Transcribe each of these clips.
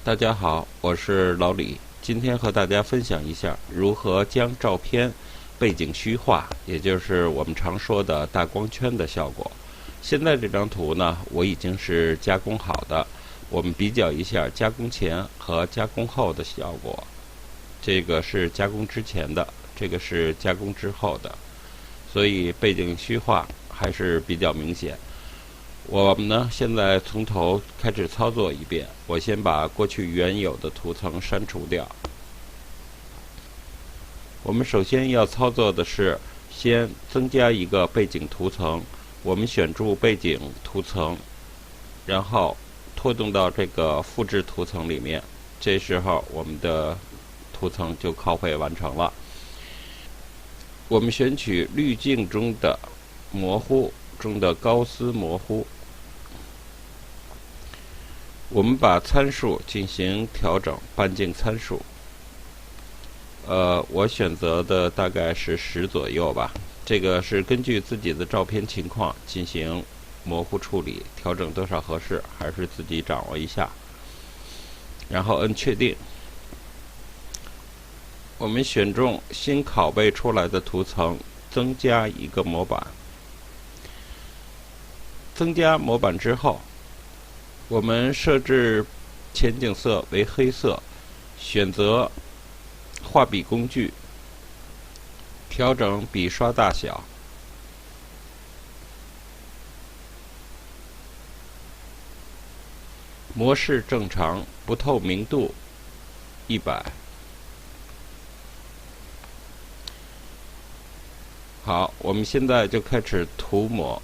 大家好，我是老李，今天和大家分享一下如何将照片背景虚化，也就是我们常说的大光圈的效果。现在这张图呢，我已经是加工好的，我们比较一下加工前和加工后的效果。这个是加工之前的，这个是加工之后的，所以背景虚化还是比较明显。我们呢，现在从头开始操作一遍。我先把过去原有的图层删除掉。我们首先要操作的是，先增加一个背景图层。我们选住背景图层，然后拖动到这个复制图层里面。这时候，我们的图层就copy完成了。我们选取滤镜中的模糊中的高斯模糊。我们把参数进行调整，半径参数。我选择的大概是10左右吧。这个是根据自己的照片情况进行模糊处理，调整多少合适，还是自己掌握一下。然后摁确定。我们选中新拷贝出来的图层，增加一个模板。增加模板之后，我们设置前景色为黑色，选择画笔工具，调整笔刷大小，模式正常，不透明度100。好，我们现在就开始涂抹。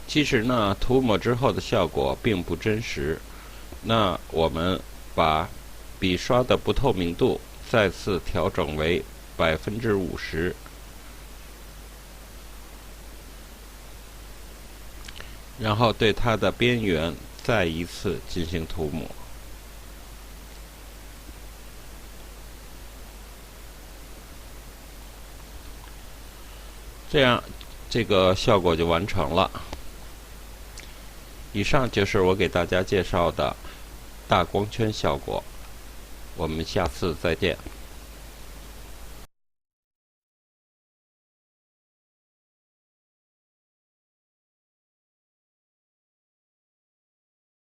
其实呢，涂抹之后的效果并不真实。那我们把笔刷的不透明度再次调整为50%，然后对它的边缘再一次进行涂抹。这样，这个效果就完成了。以上就是我给大家介绍的大光圈效果，我们下次再见。